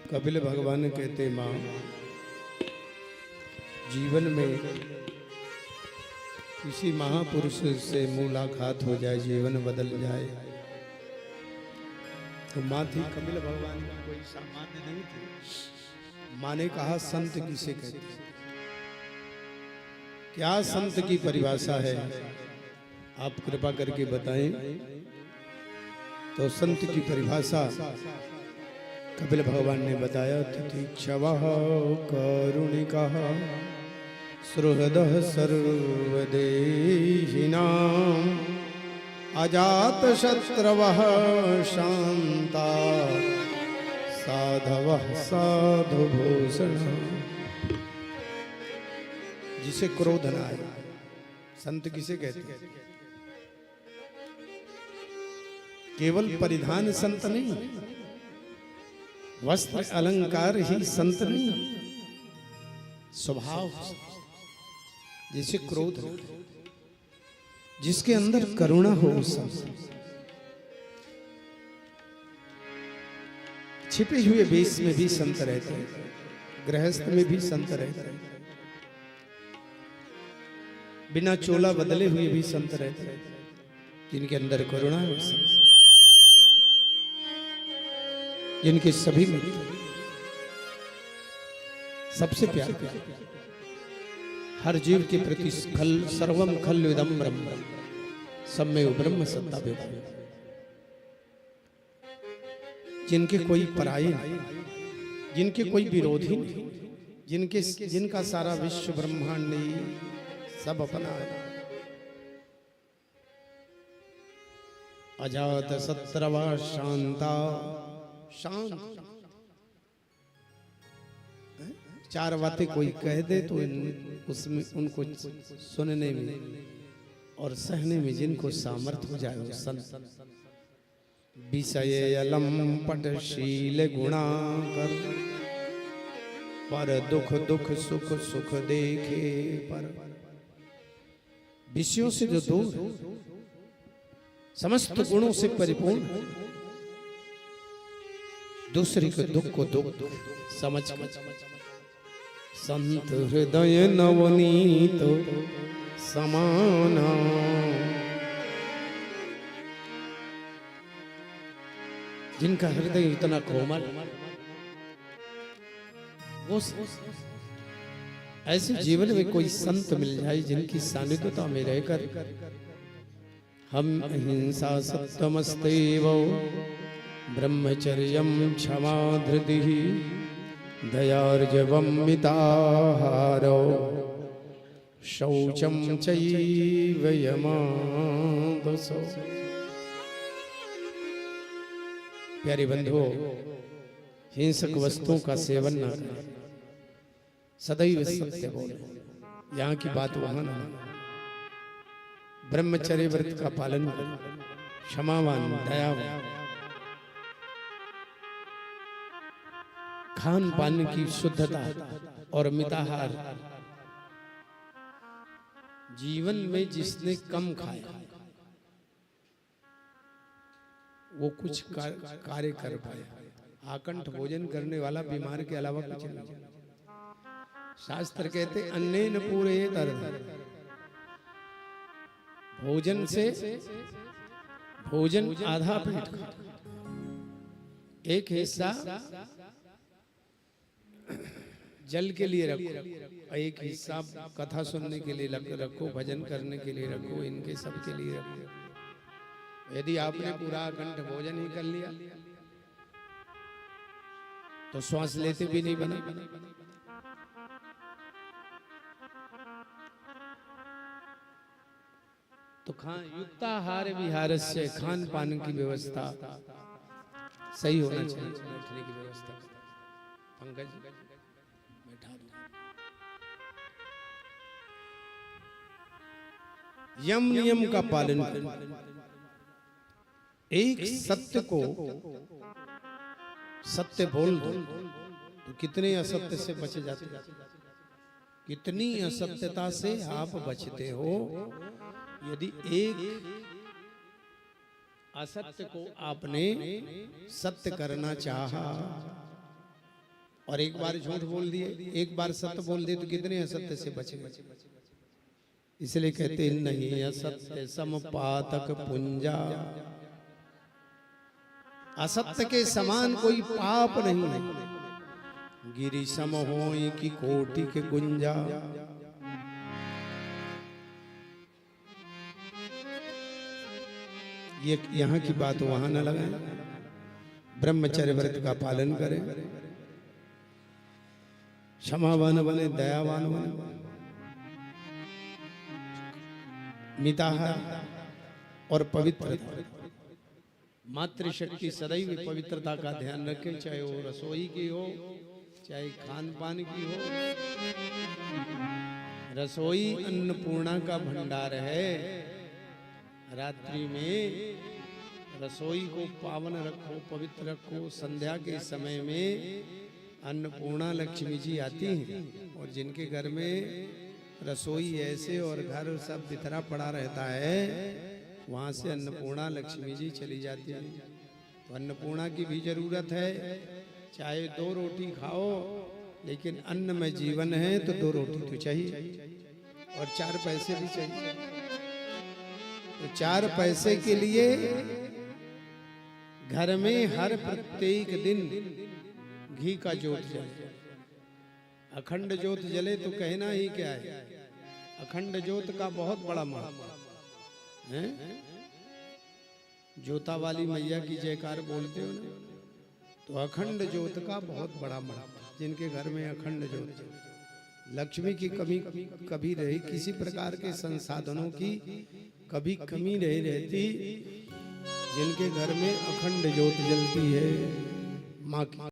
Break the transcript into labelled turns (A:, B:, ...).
A: कपिल भगवान कहते माँ जीवन में किसी महापुरुष से मुलाकात हो जाए, जीवन बदल जाए। तो माँ थी कपिल भगवान की कोई सामान्य नहीं थी। माँ ने कहा संत किसे कहते हैं, क्या संत की परिभाषा है, आप कृपा करके बताएं। तो संत की परिभाषा कपिल भगवान ने बताया, तितिक्षवः कारुणिकः सुहृदः सर्वदेहिनां अजातशत्रवः शान्ता साधवः साधुभूषणः। जिसे क्रोध न आए, संत किसे कहते हैं? केवल परिधान संत नहीं, वस्त्र अलंकार ही संत नहीं, स्वभाव जिसे क्रोध है, जिसके अंदर करुणा हो, संत। छिपे हुए वेश में भी संत रहते हैं, गृहस्थ में भी संत रहते हैं, बिना चोला बदले हुए भी संत रहते हैं, जिनके अंदर करुणा है, संत। जिनके सभी में सबसे प्यार, हर जीव के प्रति खल सर्वम खल इदं ब्रह्म सब में ब्रह्म सत्ता व्यक्त, जिनके कोई पराये नहीं, जिनके कोई विरोधी नहीं, जिनका सारा विश्व ब्रह्मांड नहीं, सब अपना है। अजात शत्रवा शांता, शांत। चार बातें कोई कह दे तो उसमें उनको सुनने में और सहने में जिनको सामर्थ्य हो जाए, वो संत। विषय अलंपटशील गुणाकर पर दुख दुख सुख सुख देखे पर। विषयों से जो दूर, समस्त गुणों से परिपूर्ण, दूसरे के दुख को दुख समझ संत हृदय नवनीत समाना। जिनका हृदय इतना कोमल, वो ऐसे जीवन में कोई संत मिल जाए जिनकी सानिध्यता में रहकर हम अहिंसा सत्यमस्तेव ब्रह्मचर्यं क्षमा धृतिः दयार्जवं मिताहारो शौचं चैव यमादसो। प्यारे बंधुओं, हिंसक वस्तुओं का सेवन न करें, सदैव सत्य बोले, यहाँ की बात वहां न, ब्रह्मचर्य व्रत का पालन करें, क्षमावान दयावान, खान पान की शुद्धता और मिताहार। जीवन में जिसने कम खाया वो कुछ कार्य कर पाया। आकंठ भोजन करने वाला बीमार के अलावा कुछ नहीं। शास्त्र कहते अन्नेन पूरे तरह, भोजन से भोजन आधा पेट का, एक हिस्सा जल के लिए रखो, एक हिस्सा कथा सुनने के लिए रखो, भजन करने के लिए रखो, इनके सब के लिए रखो। यदि आपने पूरा अखंड भोजन ही कर लिया तो श्वास लेते भी नहीं बना। तो युक्ताहार विहारस्य, खान पान की व्यवस्था सही होना चाहिए। बैठने की व्यवस्था, पंकज बैठा दो। यम नियम का पालन करें। एक सत्य को सत्य बोल दो तो कितने असत्य से बच जाते, कितनी असत्यता से आप बचते हो। यदि एक असत्य को आपने सत्य करना चाहा और एक बार झूठ बोल दिए, एक बार सत्य बोल दिए तो कितने असत्य से बचेंगे। इसलिए कहते नहीं असत्य समपातक पुंजा, असत्य के समान कोई पाप नहीं है। गिरि सम होई की कोटि के गुंजा। ये यहाँ की बात वहां न लगाएं। ब्रह्मचर्य व्रत का पालन करें, क्षमावान बने, दयावान बने, मिताहार और पवित्र मातृशक्ति सदैव पवित्रता का ध्यान रखें, चाहे वो रसोई की हो चाहे खान पान की हो। रसोई अन्नपूर्णा का भंडार है। रात्रि में रसोई को पावन रखो, पवित्र रखो। संध्या के समय में अन्नपूर्णा लक्ष्मी जी आती हैं, और जिनके घर में रसोई ऐसे और घर सब बिखरा पड़ा रहता है, वहाँ से अन्नपूर्णा लक्ष्मी जी चली जाती है। तो अन्नपूर्णा की भी जरूरत है। चाहे 2 रोटी खाओ, लेकिन अन्न में जीवन है तो 2 रोटी तो चाहिए, और 4 पैसे भी चाहिए। तो 4 पैसे के लिए घर में हर प्रत्येक दिन घी का ज्योत जले। अखंड ज्योत जले तो कहना ही क्या है। अखंड ज्योत का बहुत बड़ा महत्व है। ज्योता वाली मैया की जयकार बोलते हो ना, तो अखंड ज्योत का बहुत बड़ा महत्व। जिनके घर में अखंड ज्योत, लक्ष्मी की कमी कभी रही, किसी प्रकार के संसाधनों की कभी कमी नहीं रहती। जिनके घर में अखंड ज्योत जलती है माँ की